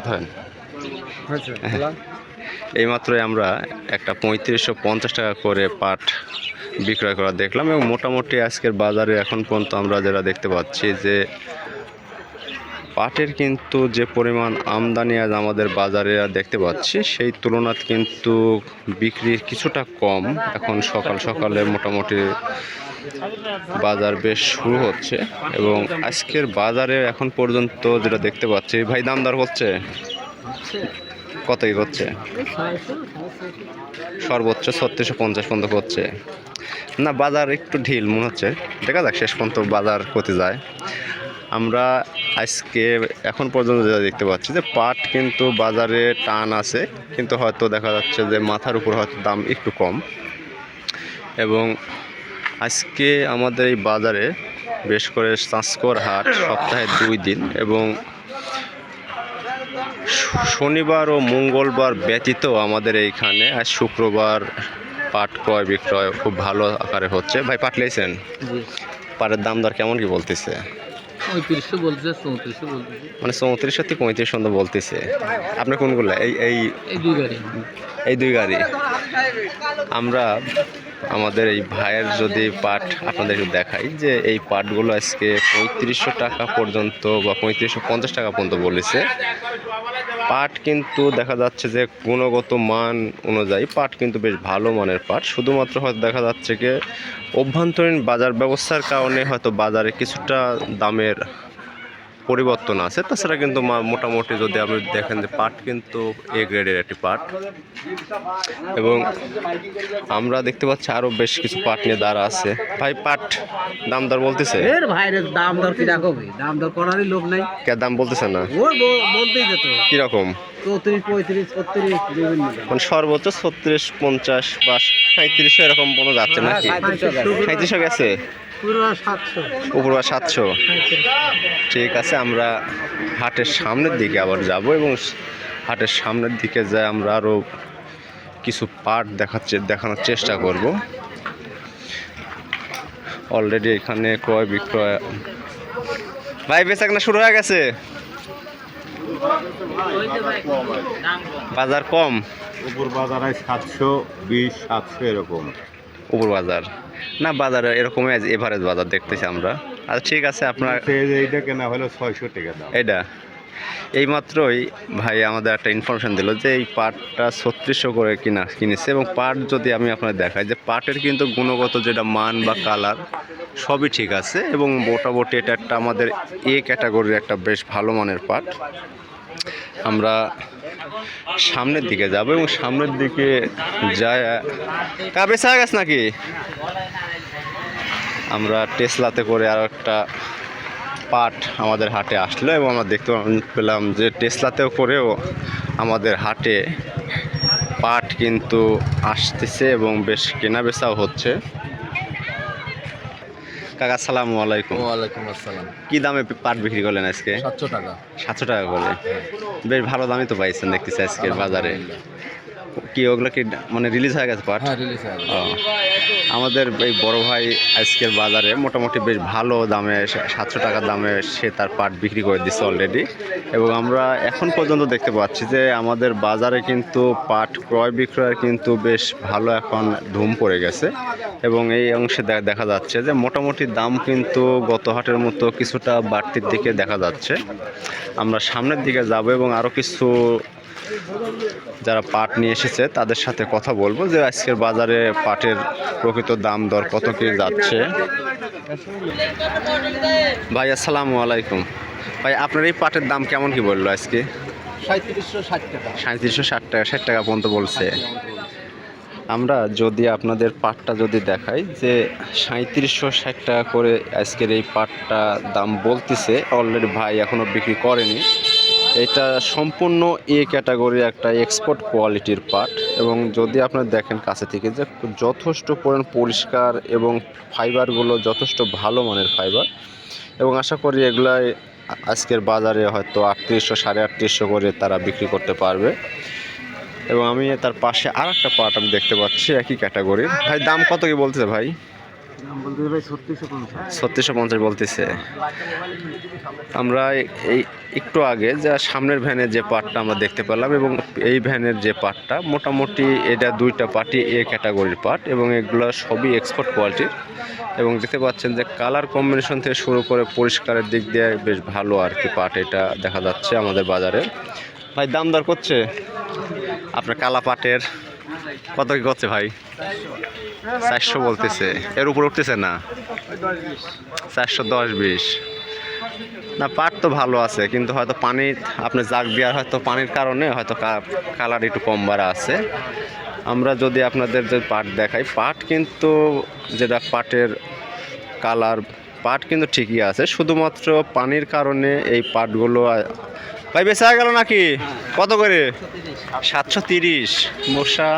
ধরেন এইমাত্রই আমরা একটা ৩৫৫০ টাকা করে পাট বিক্রয় করা দেখলাম, এবং মোটামুটি আজকের বাজারে এখন পর্যন্ত আমরা যেটা দেখতে পাচ্ছি যে পাটের কিন্তু যে পরিমাণ আমদানি আজ আমাদের বাজারে দেখতে পাচ্ছি সেই তুলনায় কিন্তু বিক্রি কিছুটা কম। এখন সকাল সকালে মোটামুটি বাজার বেশ শুরু হচ্ছে, এবং আজকের বাজারে এখন পর্যন্ত যেটা দেখতে পাচ্ছি, ভাই দাম দর করছে কত কি করছে? সর্বোচ্চ ৩৬৫০ পর্যন্ত করছে না, বাজার একটু ঢিল মনে হচ্ছে। দেখা যাক শেষ পর্যন্ত বাজার করতে যায়। আমরা আজকে এখন পর্যন্ত যেটা দেখতে পাচ্ছি যে পাট কিন্তু বাজারে টান আছে, কিন্তু হয়তো দেখা যাচ্ছে যে মাথার উপর হয়তো দাম একটু কম। এবং আজকে আমাদের এই বাজারে বেশ করে চাঁচকর হাট সপ্তাহে ২ দিন, এবং শনিবার ও মঙ্গলবার ব্যতীত আমাদের এইখানে আজ শুক্রবার পাট ক্রয় বিক্রয় খুব ভালো আকারে হচ্ছে। ভাই পাট লেছেন? পাটের দাম দর কেমন কি বলতেছে? ৩৫০০ বলতেছে, ৩৪০০ বলতেছে, মানে ৩৪ থেকে ৩৫ পর্যন্ত বলতেছে। আপনি কোনগুলো? এই দুই গাড়ি। এই ২ গাড়ি। আমরা আমাদের এই ভাইয়ের যদি পাট আপনাদেরকে দেখাই যে এই পাটগুলো আজকে ৩৫০০ টাকা পর্যন্ত বা ৩৫৫০ টাকা পর্যন্ত বলেছে। পাট কিন্তু দেখা যাচ্ছে যে গুণগত মান অনুযায়ী পাট কিন্তু বেশ ভালো মানের পাট, শুধুমাত্র হয়তো দেখা যাচ্ছে যে অভ্যন্তরীণ বাজার ব্যবস্থার কারণে হয়তো বাজারে কিছুটা দামের পরিবর্তন আছে। তাছাড়া কিন্তু মোটামুটি যদি আপনি দেখেন যে পাট কিন্তু এ গ্রেডের একটি পাট, এবং আমরা দেখতে পাচ্ছি আরও বেশ কিছু পাট নিয়ে দাঁড়া আছে। ভাই পাট দাম দর বলতেছে? দাম দর কিরকম? দাম দর করারই লোক নাই। কে দাম বলতেছে না? বলতেই যেত কিরকম? ৩৪, ৩৫, ৩৬ বিভিন্ন। মানে সর্বোচ্চ ৩৬, ৫০ বা ৩৭০০ এরকম কোনো যাচ্ছে নাকি? ৩৭০০ গেছে, উপর ৭০০। ঠিক আছে, আমরা হাটের সামনের দিকে আবার যাব, এবং হাটের সামনের দিকে যাই আমরা আরও কিছু পাট দেখানোর চেষ্টা করব। অলরেডি এখানে ক্রয় বিক্রয় ভাই বেচাকেনা শুরু হয়ে গেছে। বাজার কম, উপর বাজার ৭২০, ৭০০ এরকম উপর বাজার না, বাজারে এরকম এভারেজ বাজার দেখতেছি আমরা। আচ্ছা ঠিক আছে, আপনার এইটা কেনা হলো ৬০০ টাকা দাম। এটা এইমাত্রই ভাই আমাদের একটা ইনফরমেশন দিল যে এই পাটটা ৩৬০০ করে কিনেছে, এবং পাট যদি আমি আপনাদের দেখাই যে পাটের কিন্তু গুণগত যেটা মান বা কালার সবই ঠিক আছে, এবং মোটামুটি এটা একটা আমাদের এ ক্যাটাগরির একটা বেশ ভালো মানের পাট। আমরা সামনের দিকে যাব, এবং সামনের দিকে যায় বেচা গেছে নাকি? আমরা টেসলাতে করে আরও একটা পাট আমাদের হাটে আসলো, এবং আমরা দেখতে পেলাম যে টেসলাতেও করেও আমাদের হাটে পাট কিন্তু আসতেছে, এবং বেশ কেনা বেচাও হচ্ছে। কাকা আসসালামু আলাইকুম। ওয়ালাইকুম আসসালাম। কি দামে পাট বিক্রি করলেন আজকে? ৭০০ টাকা। ৭০০ টাকা করে? বেশ ভালো দামই তো পাইছেন দেখতেছি আজকের বাজারে। কি ওগুলো কি মানে রিলিজ হয়ে গেছে পাট? হ্যাঁ, রিলিজ হয়ে গেছে। আমাদের এই বড় ভাই আজকের বাজারে মোটামুটি বেশ ভালো দামে ৭০০ টাকার দামে সে তার পাট বিক্রি করে দিচ্ছে অলরেডি, এবং আমরা এখন পর্যন্ত দেখতে পাচ্ছি যে আমাদের বাজারে কিন্তু পাট ক্রয় বিক্রয়ের কিন্তু বেশ ভালো এখন ধুম পড়ে গেছে, এবং এই অংশে দেখা যাচ্ছে যে মোটামুটি দাম কিন্তু গত হাটের মতো কিছুটা বাড়তির দিকে দেখা যাচ্ছে। আমরা সামনের দিকে যাব, এবং আরও কিছু যারা পাট নিয়ে এসেছে তাদের সাথে কথা বলবো যে আজকের বাজারে পাটের প্রকৃত দাম দর কত কি যাচ্ছে। ভাই আসসালামু আলাইকুম। ভাই আপনার এই পাটের দাম কেমন কি বললো আজকে? ৩৭৬০ টাকা। ৩৭৬০ টাকা, ৬০ টাকা পর্যন্ত বলছে। আমরা যদি আপনাদের পাটটা যদি দেখাই যে ৩৭৬০ টাকা করে আজকের এই পাটটা দাম বলতেছে, অলরেডি ভাই এখনও বিক্রি করেনি। এটা সম্পূর্ণ এ ক্যাটাগরি একটা এক্সপোর্ট কোয়ালিটির পাট, এবং যদি আপনারা দেখেন কাছে থেকে যে যথেষ্ট পরিষ্কার, এবং ফাইবারগুলো যথেষ্ট ভালো মানের ফাইবার, এবং আশা করি এগুলাই আজকের বাজারে হয়তো ৩৮০০, ৩৮৫০ করে তারা বিক্রি করতে পারবে। এবং আমি তার পাশে আর একটা পাট আমি দেখতে পাচ্ছি একই ক্যাটাগরির। ভাই দাম কত কি বলতেছে ভাই? দাম বলতে ভাই 3650। 3650 বলতেছে। আমরা এই একটু আগে যা সামনের ভ্যানের যে পার্টটা আমরা দেখতে পেলাম এবং এই ভ্যানের যে পার্টটা মোটামুটি এটা দুইটা পার্টই এ ক্যাটাগরির পার্ট এবং এগুলো সবই এক্সপোর্ট কোয়ালিটির এবং দেখতে পাচ্ছেন যে কালার কম্বিনেশন থেকে শুরু করে পরিষ্কারের দিক দিয়ে বেশ ভালো আর কি পার্ট এটা দেখা যাচ্ছে আমাদের বাজারে। ভাই দাম দর করছে আপনার কালা পাটের কত কি করছে ভাই? 400 বলতেছে, এর উপর উঠতেছে না? 410-20 না, পাট তো ভালো আছে কিন্তু হয়তো পানি আপনি জাগ দেওয়ার হয়তো পানির কারণে হয়তো কালার একটু কম বাড়া আছে। আমরা যদি আপনাদের যে পাট দেখাই, পাট কিন্তু যেটা পাটের কালার পাট কিন্তু ঠিকই আছে, শুধুমাত্র পানির কারণে এই পাটগুলো ভাই বেচা গেল নাকি? কত করে? 730 মশা।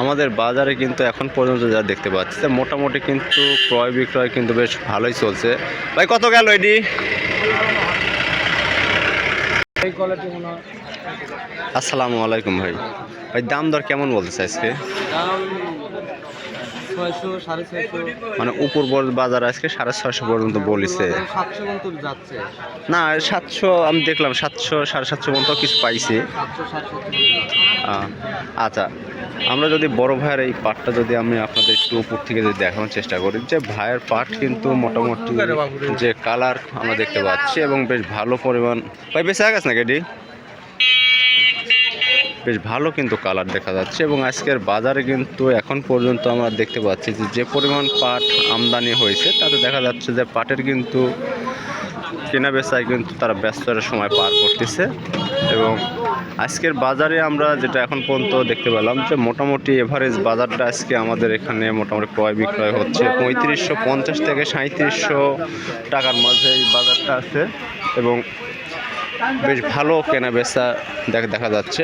আমাদের বাজারে কিন্তু এখন পর্যন্ত যা দেখতে পাচ্ছি মোটামুটি কিন্তু ক্রয় বিক্রয় কিন্তু বেশ ভালোই চলছে। ভাই কত গেল এটি? আসসালামু আলাইকুম ভাই। ভাই দাম দর কেমন বলতেছে আজকে? মানে উপর বাজার আজকে 650 পর্যন্ত বলেছে। না 700 আমি দেখলাম, 700 750 পর্যন্ত কিছু পাইছি। আচ্ছা, আমরা যদি বড় ভাইয়ের এই পাটটা যদি আমি আপনাদের একটু উপর থেকে যদি দেখানোর চেষ্টা করি, যে ভাইয়ের পাট কিন্তু মোটামুটি যে কালার আমরা দেখতে পাচ্ছি এবং বেশ ভালো পরিমাণ। ভাই বেশি আগে না কেডি বেশ ভালো কিন্তু কালার দেখা যাচ্ছে এবং আজকের বাজারে কিন্তু এখন পর্যন্ত আমরা দেখতে পাচ্ছি যে পরিমাণ পাট আমদানি হয়েছে তাতে দেখা যাচ্ছে যে পাটের কিন্তু কেনা বেচায় কিন্তু তারা ব্যস্ততার সময় পার করতেছে এবং আজকের বাজারে আমরা যেটা এখন পর্যন্ত দেখতে পেলাম যে মোটামুটি এভারেজ বাজারটা আজকে আমাদের এখানে মোটামুটি ক্রয় বিক্রয় হচ্ছে 3550 থেকে 3700 টাকার মাঝে এই বাজারটা আছে এবং বেশ ভালো কেনা বেচা দেখা যাচ্ছে।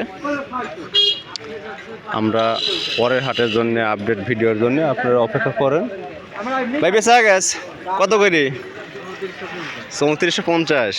আমরা পরের হাটের জন্য আপডেট ভিডিওর জন্য আপনারা অপেক্ষা করেন। ভাই বেচা গেছে কত করে? 3450।